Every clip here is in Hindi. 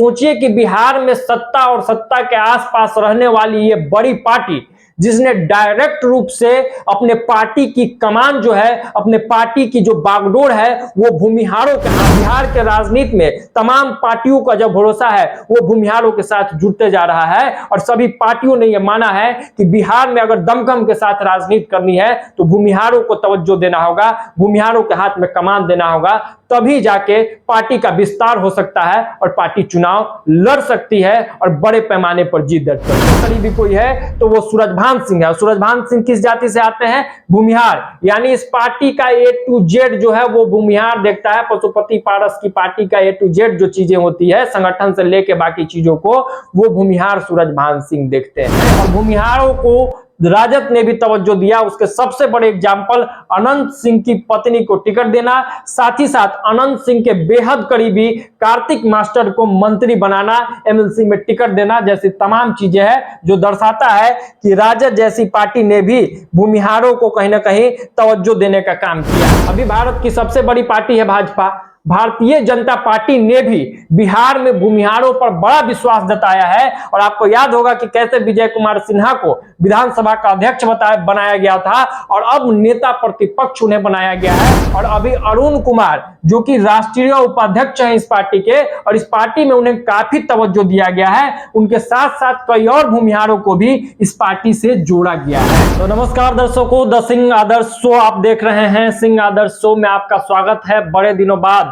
सोचिए कि बिहार में सत्ता और सत्ता के आसपास रहने वाली ये बड़ी पार्टी जिसने डायरेक्ट रूप से अपने पार्टी की कमान जो है, अपने पार्टी की जो बागडोर है वो भूमिहारों के हाथ। बिहार के राजनीति में तमाम पार्टियों का जो भरोसा है वो भूमिहारों के साथ जुड़ते जा रहा है और सभी पार्टियों ने यह माना है कि बिहार में अगर दमखम के साथ राजनीति करनी है तो भूमिहारों को तवज्जो देना होगा, भूमिहारों के हाथ में कमान देना होगा, तभी जाके पार्टी का विस्तार हो सकता है और पार्टी चुनाव लड़ सकती है और बड़े पैमाने पर जीत दर्ज कर सकती है। करीबी कोई है तो वो सूरजभान सिंह है। सूरजभान सिंह किस जाति से आते हैं? भूमिहार। यानी इस पार्टी का A to Z जो है वो भूमिहार देखता है। पशुपति पारस की पार्टी का A to Z जो चीजें होती है संगठन से लेके बाकी चीजों को वो भूमिहार सूरजभान सिंह देखते हैं और भूमिहारों को राजद ने भी तवज्जो दिया। उसके सबसे बड़े एग्जाम्पल अनंत सिंह की पत्नी को टिकट देना, साथ ही साथ अनंत सिंह के बेहद करीबी कार्तिक मास्टर को मंत्री बनाना, MLC में टिकट देना जैसी तमाम चीजें हैं जो दर्शाता है कि राजद जैसी पार्टी ने भी भूमिहारों को कहीं ना कहीं तवज्जो देने का काम किया। अभी भारत की सबसे बड़ी पार्टी है भाजपा। भारतीय जनता पार्टी ने भी बिहार में भूमिहारों पर बड़ा विश्वास जताया है और आपको याद होगा कि कैसे विजय कुमार सिन्हा को विधानसभा का अध्यक्ष बनाया गया था और अब नेता प्रतिपक्ष उन्हें बनाया गया है। और अभी अरुण कुमार जो कि राष्ट्रीय उपाध्यक्ष हैं इस पार्टी के और इस पार्टी में उन्हें काफी तवज्जो दिया गया है। उनके साथ साथ कई और भूमिहारों को भी इस पार्टी से जोड़ा गया है। तो नमस्कार दर्शकों, द सिंह आदर्श शो आप देख रहे हैं। सिंह आदर्श शो में आपका स्वागत है। बड़े दिनों बाद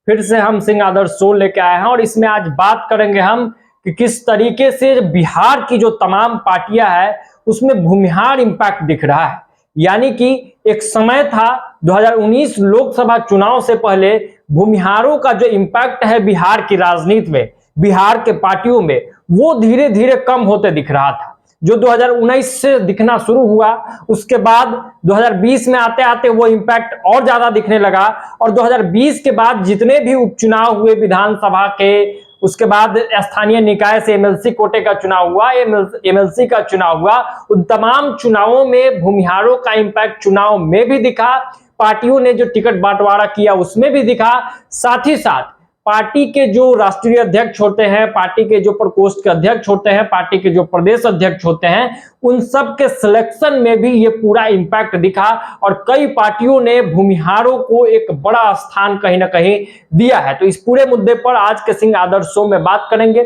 फिर से हम सिंह आदर्श शो लेके आए हैं और इसमें आज बात करेंगे हम कि किस तरीके से बिहार की जो तमाम पार्टियां हैं उसमें भूमिहार इंपैक्ट दिख रहा है। यानी कि एक समय था 2019 लोकसभा चुनाव से पहले भूमिहारों का जो इंपैक्ट है बिहार की राजनीति में, बिहार के पार्टियों में, वो धीरे धीरे कम होते दिख रहा था। जो 2019 से दिखना शुरू हुआ उसके बाद 2020 में आते आते वो इंपैक्ट और ज्यादा दिखने लगा और 2020 के बाद जितने भी उपचुनाव हुए विधानसभा के, उसके बाद स्थानीय निकाय से MLC कोटे का चुनाव हुआ, MLC का चुनाव हुआ, उन तमाम चुनावों में भूमिहारों का इंपैक्ट चुनाव में भी दिखा, पार्टियों ने जो टिकट बंटवारा किया उसमें भी दिखा। साथ ही साथ पार्टी के जो राष्ट्रीय अध्यक्ष होते हैं, पार्टी के जो प्रकोष्ठ के अध्यक्ष होते हैं, पार्टी के जो प्रदेश अध्यक्ष होते हैं, उन सब के सिलेक्शन में भी ये पूरा इंपैक्ट दिखा और कई पार्टियों ने भूमिहारों को एक बड़ा स्थान कहीं ना कहीं दिया है। तो इस पूरे मुद्दे पर आज के सिंह आदर्श शो में बात करेंगे।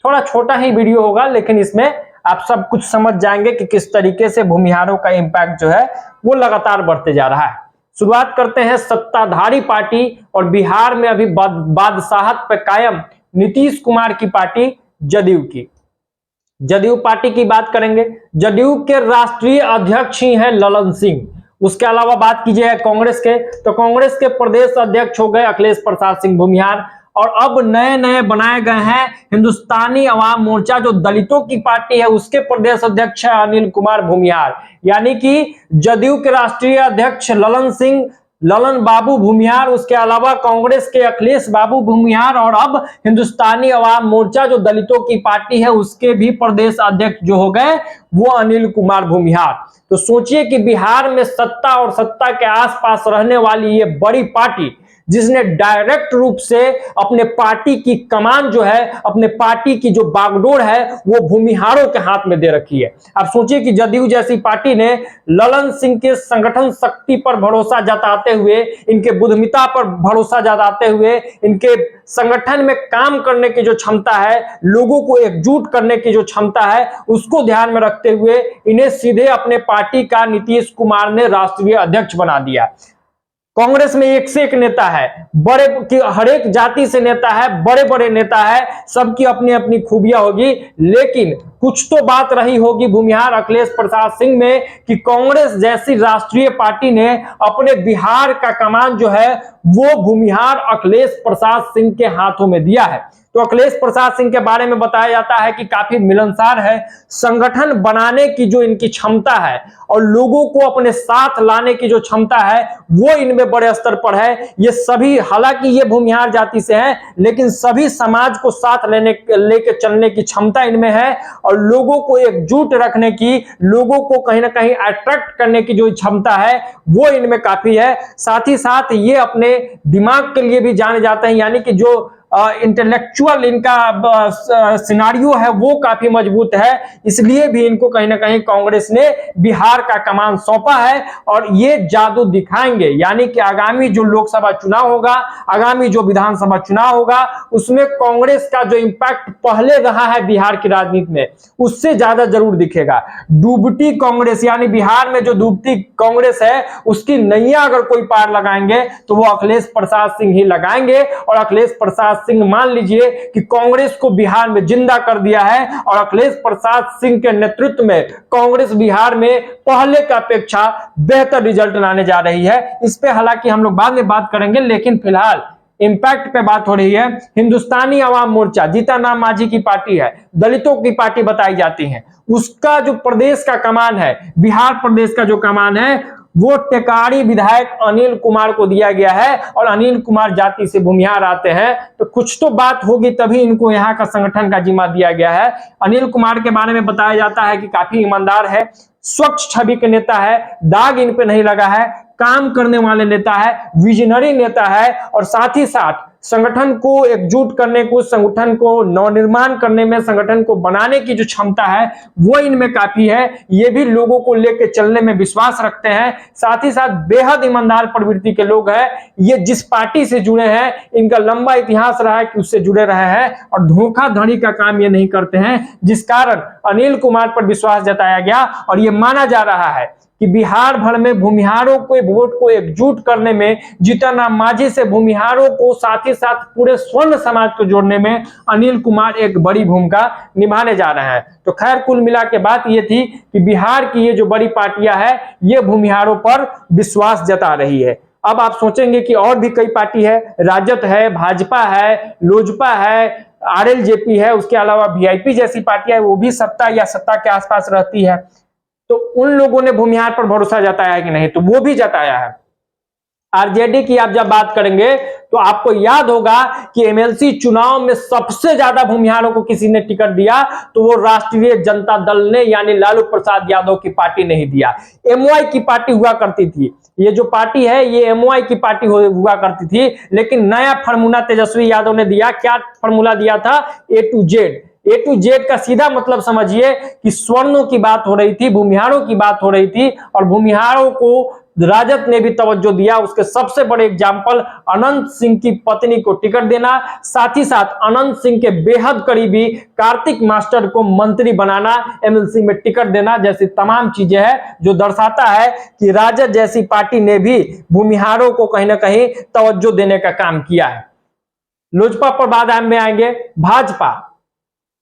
थोड़ा छोटा ही वीडियो होगा लेकिन इसमें आप सब कुछ समझ जाएंगे कि किस तरीके से भूमिहारों का इंपैक्ट जो है वो लगातार बढ़ते जा रहा है। शुरुआत करते हैं सत्ताधारी पार्टी और बिहार में अभी बादशाहत पे कायम नीतीश कुमार की पार्टी जदयू की। जदयू पार्टी की बात करेंगे। जदयू के राष्ट्रीय अध्यक्ष ही हैं ललन सिंह। उसके अलावा बात कीजिए कांग्रेस के तो कांग्रेस के प्रदेश अध्यक्ष हो गए अखिलेश प्रसाद सिंह भूमिहार और अब नए नए बनाए गए हैं हिंदुस्तानी अवाम मोर्चा जो दलितों की पार्टी है उसके प्रदेश अध्यक्ष है अनिल कुमार भूमिहार। यानी कि जदयू के राष्ट्रीय अध्यक्ष ललन बाबू भूमिहार, उसके अलावा कांग्रेस के अखिलेश बाबू भूमिहार और अब हिंदुस्तानी अवाम मोर्चा जो दलितों की पार्टी है उसके भी प्रदेश अध्यक्ष जो हो गए वो अनिल कुमार भूमिहार। तो सोचिए कि बिहार में सत्ता और सत्ता के आसपास रहने वाली ये बड़ी पार्टी जिसने डायरेक्ट रूप से अपने पार्टी की कमान जो है, अपने पार्टी की जो बागडोर है वो भूमिहारों के हाथ में दे रखी है। आप सोचिए कि जदयू जैसी पार्टी ने ललन सिंह के संगठन शक्ति पर भरोसा जताते हुए, इनके बुद्धिमता पर भरोसा जताते हुए, इनके संगठन में काम करने की जो क्षमता है, लोगों को एकजुट करने की जो क्षमता है, उसको ध्यान में रखते हुए इन्हें सीधे अपने पार्टी का नीतीश कुमार ने राष्ट्रीय अध्यक्ष बना दिया। कांग्रेस में एक से एक नेता है, बड़े की हर एक जाति से नेता है, बड़े बड़े नेता है, सबकी अपनी अपनी खूबियां होगी, लेकिन कुछ तो बात रही होगी भूमिहार अखिलेश प्रसाद सिंह में कि कांग्रेस जैसी राष्ट्रीय पार्टी ने अपने बिहार का कमान जो है वो भूमिहार अखिलेश प्रसाद सिंह के हाथों में दिया है। तो अखिलेश प्रसाद सिंह के बारे में बताया जाता है कि काफी मिलनसार है, संगठन बनाने की जो इनकी क्षमता है और लोगों को अपने साथ लाने की जो क्षमता है वो इनमें बड़े स्तर पर है। ये सभी, हालांकि ये भूमिहार जाति से हैं, लेकिन सभी समाज को साथ लेके चलने की क्षमता इनमें है और लोगों को एकजुट रखने की, लोगों को कहीं ना कहीं अट्रैक्ट करने की जो क्षमता है वो इनमें काफी है। साथ ही साथ ये अपने दिमाग के लिए भी जाने जाते हैं, यानी कि जो इंटेलेक्चुअल इनका सिनारियो है वो काफी मजबूत है, इसलिए भी इनको कहीं ना कहीं कांग्रेस ने बिहार का कमान सौंपा है और ये जादू दिखाएंगे। यानी कि आगामी जो लोकसभा चुनाव होगा, आगामी जो विधानसभा चुनाव होगा, उसमें कांग्रेस का जो इंपैक्ट पहले रहा है बिहार की राजनीति में उससे ज्यादा जरूर दिखेगा। डूबती कांग्रेस यानी बिहार में जो डूबती कांग्रेस है उसकी नैया अगर कोई पार लगाएंगे तो वो अखिलेश प्रसाद सिंह ही लगाएंगे। और अखिलेश प्रसाद सिंह मान लीजिए कि कांग्रेस को बिहार में जिंदा कर दिया है और अखिलेश प्रसाद सिंह के नेतृत्व में कांग्रेस बिहार में पहले की अपेक्षा बेहतर रिजल्ट लाने जा रही है। इस पे हालांकि हम लोग बाद में बात करेंगे, लेकिन फिलहाल इंपैक्ट पे बात हो रही है। हिंदुस्तानी अवाम मोर्चा, जीतनराम मांझी की पार्टी है, दलितों की पार्टी बताई जाती है, उसका जो प्रदेश का कमान है, बिहार प्रदेश का जो कमान है वो टेकारी विधायक अनिल कुमार को दिया गया है। और अनिल कुमार जाति से भूमिहार आते हैं तो कुछ तो बात होगी तभी इनको यहाँ का संगठन का जिम्मा दिया गया है। अनिल कुमार के बारे में बताया जाता है कि काफी ईमानदार है, स्वच्छ छवि के नेता है, दाग इन पे नहीं लगा है, काम करने वाले नेता है, विजनरी नेता है और साथ ही साथ संगठन को एकजुट करने को, संगठन को नवनिर्माण करने में, संगठन को बनाने की जो क्षमता है वो इनमें काफी है। ये भी लोगों को लेकर चलने में विश्वास रखते हैं, साथ ही साथ बेहद ईमानदार प्रवृत्ति के लोग हैं। ये जिस पार्टी से जुड़े हैं इनका लंबा इतिहास रहा है कि उससे जुड़े रहे हैं और धोखाधड़ी का काम ये नहीं करते हैं, जिस कारण अनिल कुमार पर विश्वास जताया गया। और ये माना जा रहा है कि बिहार भर में भूमिहारों के वोट को एकजुट करने में, जीतनराम मांझी से भूमिहारों को साथ ही साथ पूरे स्वर्ण समाज को जोड़ने में अनिल कुमार एक बड़ी भूमिका निभाने जा रहे हैं। तो खैर कुल मिला के बात ये थी कि बिहार की ये जो बड़ी पार्टियां हैं ये भूमिहारों पर विश्वास जता रही है। अब आप सोचेंगे कि और भी कई पार्टी है, राजद है, भाजपा है, लोजपा है, आरएलजेपी है, उसके अलावा वीआईपी जैसी पार्टियां वो भी सत्ता या सत्ता के आसपास रहती है। तो उन लोगों ने भूमिहार पर भरोसा जताया है कि नहीं, तो वो भी जताया है। आरजेडी की आप जब बात करेंगे तो आपको याद होगा कि एमएलसी चुनाव में सबसे ज्यादा भूमिहारों को किसी ने टिकट दिया तो वो राष्ट्रीय जनता दल ने, यानी लालू प्रसाद यादव की पार्टी ने ही दिया। एमवाई की पार्टी हुआ करती थी, ये जो पार्टी है ये एमवाई की पार्टी हुआ करती थी, लेकिन नया फार्मूला तेजस्वी यादव ने दिया। क्या फार्मूला दिया था? ए टू जेड का सीधा मतलब समझिए कि स्वर्णों की बात हो रही थी, भूमिहारों की बात हो रही थी और भूमिहारों को राजद ने भी तवज्जो दिया। उसके सबसे बड़े एग्जाम्पल अनंत सिंह की पत्नी को टिकट देना, साथ ही साथ अनंत सिंह के बेहद करीबी कार्तिक मास्टर को मंत्री बनाना, एमएलसी में टिकट देना, जैसी तमाम चीजें हैं जो दर्शाता है कि राजद जैसी पार्टी ने भी भूमिहारों को कहीं ना कहीं तवज्जो देने का काम किया है। लोजपा पर बाद में आएंगे। भाजपा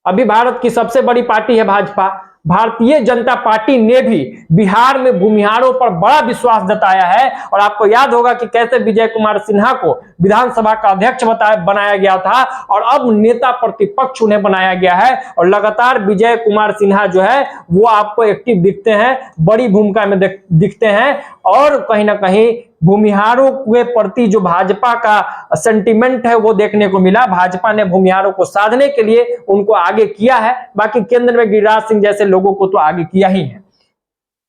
अभी भारत की सबसे बड़ी पार्टी है भाजपा। भारतीय जनता पार्टी ने भी बिहार में भूमिहारों पर बड़ा विश्वास जताया है और आपको याद होगा कि कैसे विजय कुमार सिन्हा को विधानसभा का अध्यक्ष बनाया गया था और अब नेता प्रतिपक्ष उन्हें बनाया गया है और लगातार विजय कुमार सिन्हा जो है वो आपको एक्टिव दिखते हैं, बड़ी भूमिका में दिखते हैं और कहीं ना कहीं भूमिहारों के प्रति जो भाजपा का सेंटिमेंट है वो देखने को मिला। भाजपा ने भूमिहारों को साधने के लिए उनको आगे किया है, बाकी केंद्र में गिरिराज सिंह जैसे लोगों को तो आगे किया ही है।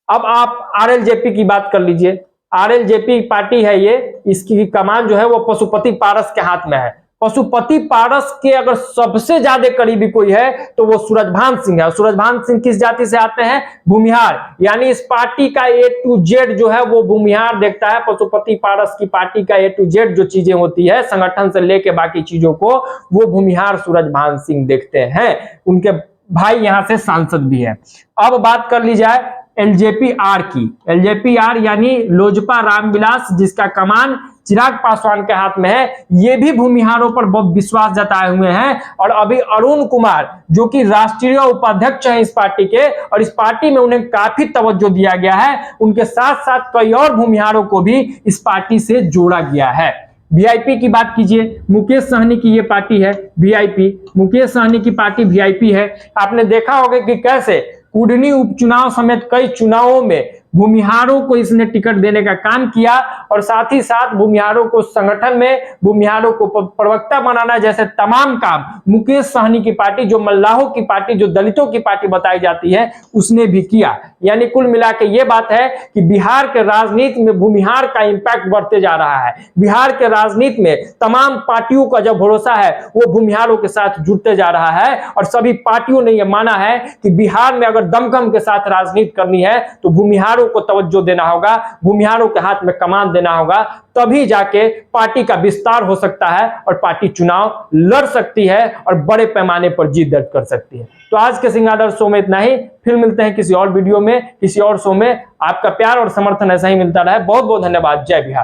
अब आप आरएलजेपी की बात कर लीजिए। आरएलजेपी पार्टी है ये, इसकी कमान जो है वो पशुपति पारस के हाथ में है। पशुपति पारस के अगर सबसे ज्यादा करीबी कोई है तो वो सूरजभान सिंह है। सूरजभान सिंह किस जाति से आते हैं? भूमिहार। यानी इस पार्टी का ए टू जेड जो है वो भूमिहार देखता है। पशुपति पारस की पार्टी का ए टू जेड जो चीजें होती है संगठन से लेके बाकी चीजों को वो भूमिहार सूरजभान सिंह देखते हैं। उनके भाई यहां से सांसद भी है। अब बात कर ली जाए एलजेपी-आर की। एलजेपी-आर यानी लोजपा रामविलास, जिसका कमान चिराग पासवान के हाथ में है, ये भी भूमिहारों पर बहुत विश्वास जताए हुए हैं। और अभी अरुण कुमार जो कि राष्ट्रीय उपाध्यक्ष हैं इस पार्टी के और इस पार्टी में उन्हें काफी तवज्जो दिया गया है, उनके साथ साथ कई और भूमिहारों को भी इस पार्टी से जोड़ा गया है। वीआईपी की बात कीजिए, मुकेश सहनी की ये पार्टी है वीआईपी। मुकेश सहनी की पार्टी वीआईपी है। आपने देखा होगा कि कैसे कुडनी उपचुनाव समेत कई चुनावों में भूमिहारों को इसने टिकट देने का काम किया और साथ ही साथ भूमिहारों को संगठन में, भूमिहारों को प्रवक्ता बनाना जैसे तमाम काम मुकेश सहनी की पार्टी, जो मल्लाहों की पार्टी, जो दलितों की पार्टी बताई जाती है, उसने भी किया। यानी कुल मिला के ये बात है कि बिहार के राजनीति में भूमिहार का इंपैक्ट बढ़ते जा रहा है। बिहार के राजनीति में तमाम पार्टियों का जो भरोसा है वो भूमिहारों के साथ जुड़ते जा रहा है और सभी पार्टियों ने यह माना है कि बिहार में अगर दमखम के साथ राजनीति करनी है तो भूमिहारों को तवज्जो देना होगा, भूमिहारों के हाथ में कमान देना होगा, तभी जाके पार्टी का विस्तार हो सकता है और पार्टी चुनाव लड़ सकती है और बड़े पैमाने पर जीत दर्ज कर सकती है। तो आज के सिंगादर शो में इतना ही, फिर मिलते हैं किसी और वीडियो में, किसी और शो में। आपका प्यार और समर्थन ऐसा ही मिलता रहे। बहुत बहुत धन्यवाद। जय बिहार।